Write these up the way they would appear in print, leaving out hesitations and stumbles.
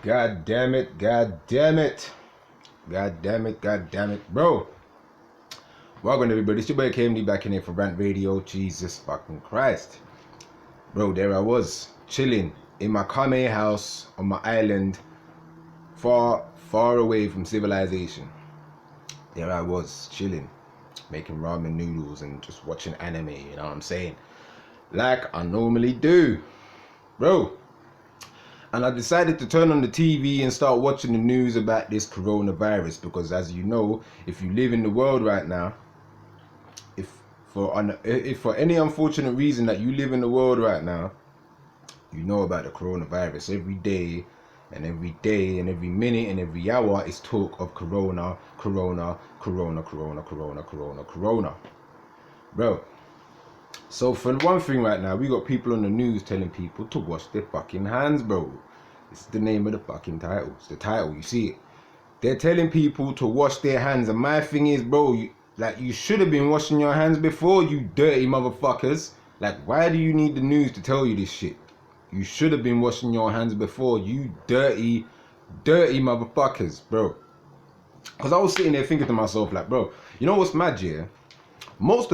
God damn it, god damn it. God damn it, god damn it. Bro. Welcome everybody. It's your boy KMD back in here for Rant Radio. Jesus fucking Christ. Bro, there I was, chilling in my Kame house on my island, far away from civilization. There I was, chilling, making ramen noodles and just watching anime, you know what I'm saying? Like I normally do. Bro. And I decided to turn on the TV and start watching the news about this coronavirus because, as you know, if you live in the world right now, if for any unfortunate reason that you live in the world right now, you know about the coronavirus. Every day and every minute and every hour is talk of corona. Bro. So for one thing right now, we got people on the news telling people to wash their fucking hands, bro. It's the name of the fucking title. It's the title, you see it. They're telling people to wash their hands, and my thing is, bro, you should have been washing your hands before, you dirty motherfuckers. Like, why do you need the news to tell you this shit? You should have been washing your hands before, you dirty motherfuckers, bro. Because I was sitting there thinking to myself, like, bro, you know what's mad, yeah? Most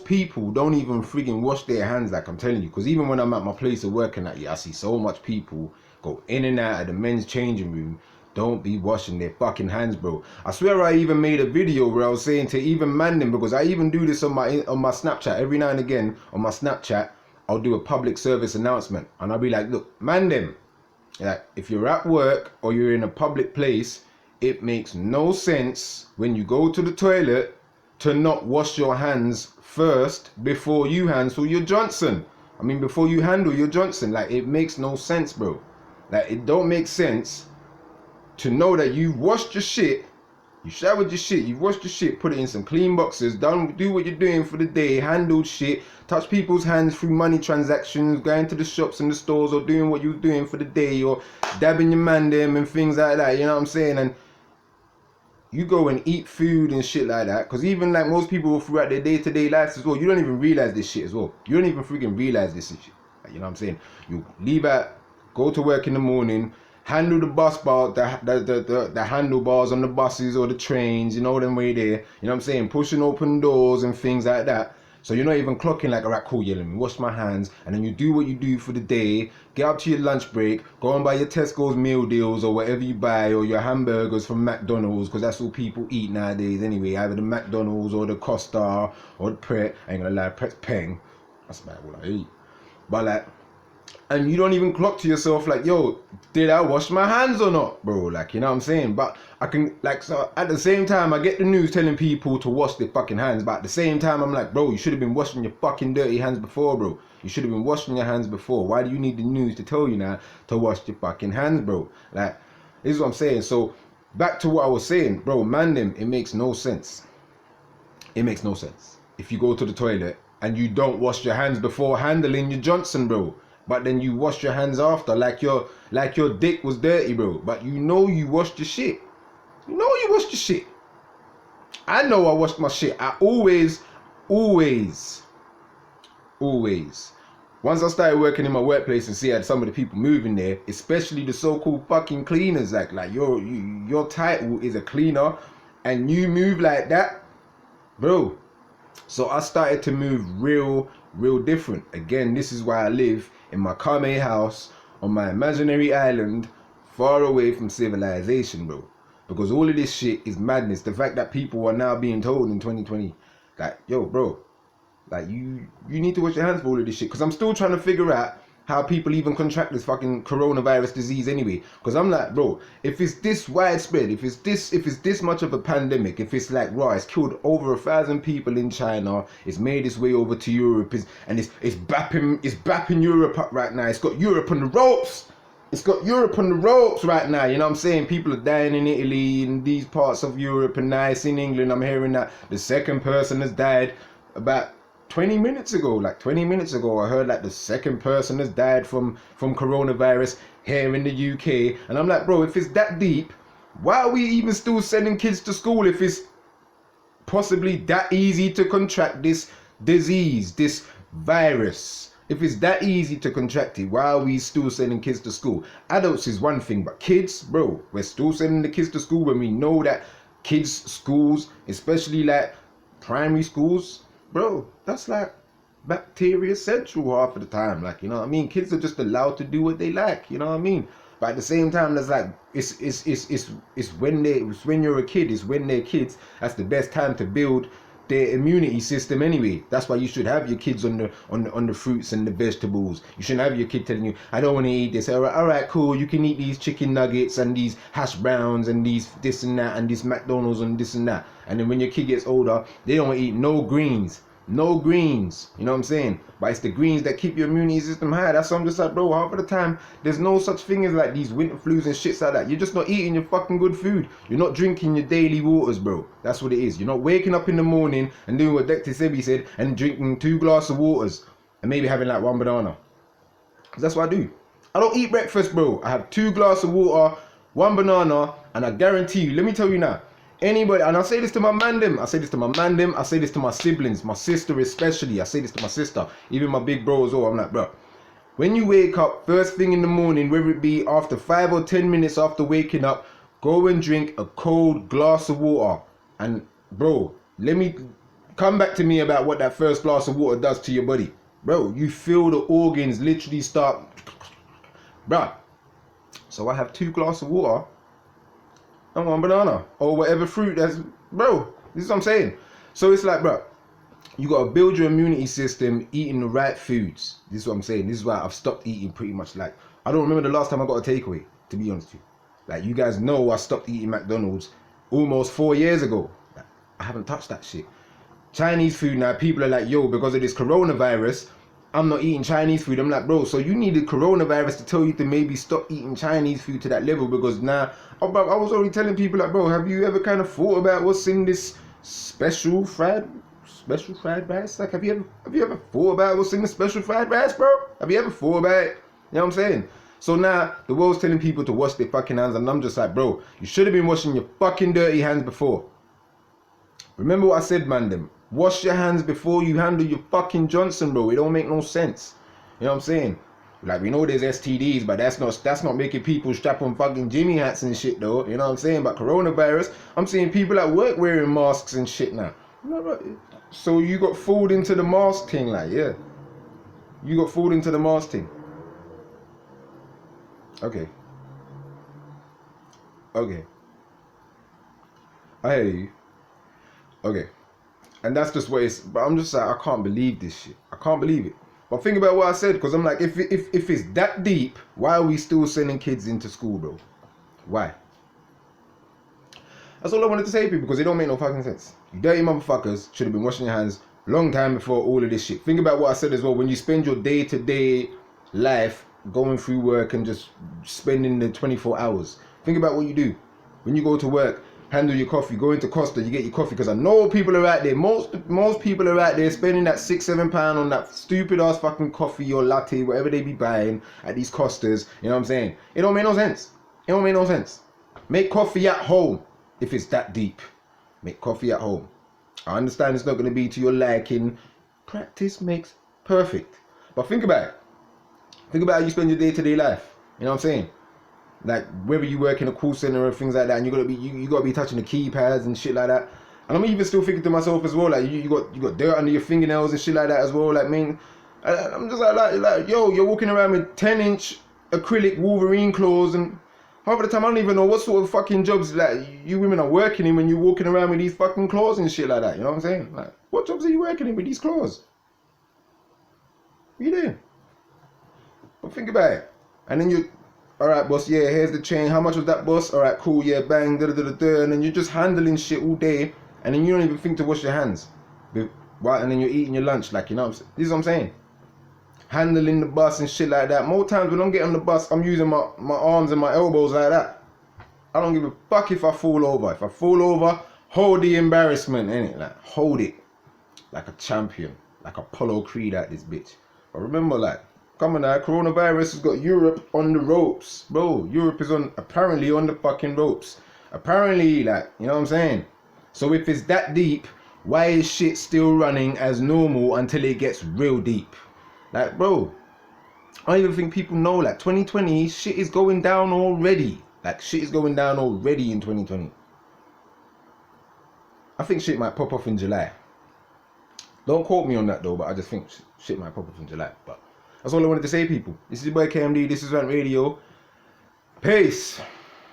people don't even friggin' wash their hands, like I'm telling you. Because even when I'm at my place of work and that, yeah, I see so much people go in and out of the men's changing room, don't be washing their fucking hands, bro. I swear I even made a video where I was saying to even man them, because I even do this on my Snapchat. Every now and again on my Snapchat, I'll do a public service announcement. And I'll be like, look, man them. Like, if you're at work or you're in a public place, it makes no sense when you go to the toilet to not wash your hands first before you handle your Johnson. I mean, before you handle your Johnson. Like, it makes no sense, bro. Like, it don't make sense to know that you've washed your shit, you showered your shit, you've washed your shit, put it in some clean boxes, do what you're doing for the day, handled shit, touch people's hands through money transactions, going to the shops and the stores, or doing what you're doing for the day, or dabbing your man them and things like that, you know what I'm saying? And you go and eat food and shit like that, because even like most people throughout their day-to-day lives as well, you don't even realize this shit as well. You don't even freaking realize this shit. Like, you know what I'm saying? You leave out, go to work in the morning, handle the bus bar, the handlebars on the buses or the trains, you know them way there. You know what I'm saying? Pushing open doors and things like that. So you're not even clocking like, alright, cool, yeah, let me wash my hands, and then you do what you do for the day, get up to your lunch break, go and buy your Tesco's meal deals or whatever you buy, or your hamburgers from McDonald's, because that's all people eat nowadays anyway, either the McDonald's or the Costa or the Pret. I ain't gonna lie, Pret's peng. That's about what I eat. But like, and you don't even clock to yourself like, yo, did I wash my hands or not, bro? Like, you know what I'm saying? But I can, like, so at the same time, I get the news telling people to wash their fucking hands, but at the same time, I'm like, bro, you should have been washing your fucking dirty hands before, bro. You should have been washing your hands before. Why do you need the news to tell you now to wash your fucking hands, bro? Like, this is what I'm saying. So, back to what I was saying, bro, man them, it makes no sense. It makes no sense. If you go to the toilet and you don't wash your hands before handling your Johnson, bro, but then you wash your hands after, like your dick was dirty, bro. But you know you washed your shit. You know you washed your shit. I know I washed my shit. I always. Once I started working in my workplace and see how some of the people moving there, especially the so-called fucking cleaners, like your title is a cleaner, and you move like that, bro. So I started to move real different. Again, this is why I live in my Kame house on my imaginary island, far away from civilization, bro. Because all of this shit is madness. The fact that people are now being told in 2020, like, yo, bro, like, you need to wash your hands for all of this shit. Because I'm still trying to figure out how people even contract this fucking coronavirus disease anyway. Because I'm like, bro, if it's this widespread, if it's this much of a pandemic, if it's like, raw, it's killed over 1,000 people in China, it's made its way over to Europe, and it's bapping Europe up right now. It's got Europe on the ropes. It's got Europe on the ropes right now, you know what I'm saying? People are dying in Italy, in these parts of Europe, and now it's in England. I'm hearing that the second person has died about 20 minutes ago. Like 20 minutes ago, I heard like the second person has died from coronavirus here in the UK. And I'm like, bro, if it's that deep, why are we even still sending kids to school if it's possibly that easy to contract this disease, this virus? If it's that easy to contract it, why are we still sending kids to school? Adults is one thing, but kids, bro, we're still sending the kids to school when we know that kids' schools, especially like primary schools, bro, that's like bacteria central half of the time. Like, you know what I mean? Kids are just allowed to do what they like, you know what I mean? But at the same time, there's like it's when you're a kid, it's when they're kids, that's the best time to build their immunity system anyway. That's why you should have your kids on the fruits and the vegetables. You shouldn't have your kid telling you, I don't want to eat this. All right, cool, you can eat these chicken nuggets and these hash browns and these this and that and this McDonald's and this and that. And then when your kid gets older, they don't want to eat no greens. No greens, you know what I'm saying? But it's the greens that keep your immunity system high. That's why I'm just like, bro, half of the time, there's no such thing as like these winter flus and shits like that. You're just not eating your fucking good food. You're not drinking your daily waters, bro. That's what it is. You're not waking up in the morning and doing what Dr. Sebi said and drinking 2 glasses of waters and maybe having like 1 banana. That's what I do. I don't eat breakfast, bro. I have 2 glasses of water, 1 banana, and I guarantee you, let me tell you now, anybody, and I say this to my mandem, I say this to my siblings, my sister especially, I say this to my sister, even my big bro as well. I'm like, bro, when you wake up first thing in the morning, whether it be after 5 or 10 minutes after waking up, go and drink a cold glass of water. And bro, let me come back to me about what that first glass of water does to your body. Bro, you feel the organs literally start, bro. So I have 2 glasses of water and 1 banana or whatever fruit that's, bro, this is what I'm saying. So it's like, bro, you gotta build your immunity system eating the right foods. This is what I'm saying. This is why I've stopped eating pretty much. Like, I don't remember the last time I got a takeaway, to be honest with you. Like, you guys know I stopped eating McDonald's almost 4 years ago. Like, I haven't touched that shit. Chinese food now, people are like, yo, because of this coronavirus, I'm not eating Chinese food. I'm like, bro, so you needed coronavirus to tell you to maybe stop eating Chinese food to that level, because now, I was already telling people like, bro, have you ever kind of thought about what's in this special fried rice? Like, have you ever thought about what's in the special fried rice, bro? Have you ever thought about it? You know what I'm saying? So now the world's telling people to wash their fucking hands, and I'm just like, bro, you should have been washing your fucking dirty hands before. Remember what I said, man, them. Wash your hands before you handle your fucking Johnson, bro. It don't make no sense. You know what I'm saying? Like, we know there's STDs, but that's not making people strap on fucking Jimmy hats and shit, though. You know what I'm saying? But coronavirus, I'm seeing people at work wearing masks and shit now. So you got fooled into the mask thing, like, yeah. You got fooled into the mask thing. Okay. I hear you. Okay. And that's just what it's, but I'm just like, I can't believe this shit. I can't believe it. But think about what I said, because I'm like, if it's that deep, why are we still sending kids into school, bro? Why? That's all I wanted to say to people, because it don't make no fucking sense. You dirty motherfuckers should have been washing your hands long time before all of this shit. Think about what I said as well. When you spend your day-to-day life going through work and just spending the 24 hours, think about what you do. When you go to work, handle your coffee, go into Costa, you get your coffee, because I know people are out there, most people are out there spending that £6-7 on that stupid ass fucking coffee or latte, whatever they be buying at these Costas. You know what I'm saying? It don't make no sense. It don't make no sense. Make coffee at home if it's that deep. Make coffee at home. I understand it's not going to be to your liking. Practice makes perfect. But think about it. Think about how you spend your day-to-day life. You know what I'm saying? Like, whether you work in a call center or things like that, and you gotta be touching the keypads and shit like that. And I'm even still thinking to myself as well, like, you got dirt under your fingernails and shit like that as well. Like, man, I'm just like, yo, you're walking around with 10-inch acrylic Wolverine claws, and half of the time I don't even know what sort of fucking jobs like you women are working in when you're walking around with these fucking claws and shit like that. You know what I'm saying? Like, what jobs are you working in with these claws? What are you doing? But think about it. And then you, alright boss, yeah, here's the chain. How much was that, boss? Alright, cool, yeah, bang, da-da-da-da-da. And then you're just handling shit all day, and then you don't even think to wash your hands. Right? And then you're eating your lunch, like, you know what I'm saying? This is what I'm saying. Handling the bus and shit like that. More times when I'm getting on the bus, I'm using my arms and my elbows like that. I don't give a fuck if I fall over. If I fall over, hold the embarrassment, innit? Like, hold it. Like a champion. Like Apollo Creed at this bitch. But remember, like, come on now, coronavirus has got Europe on the ropes. Bro, Europe is apparently on the fucking ropes. Apparently, like, you know what I'm saying? So if it's that deep, why is shit still running as normal until it gets real deep? Like, bro, I don't even think people know, like, 2020, shit is going down already. Like, shit is going down already in 2020. I think shit might pop off in July. Don't quote me on that though, but I just think shit might pop off in July. But that's all I wanted to say, people. This is your boy KMD. This is Rant Radio. Peace.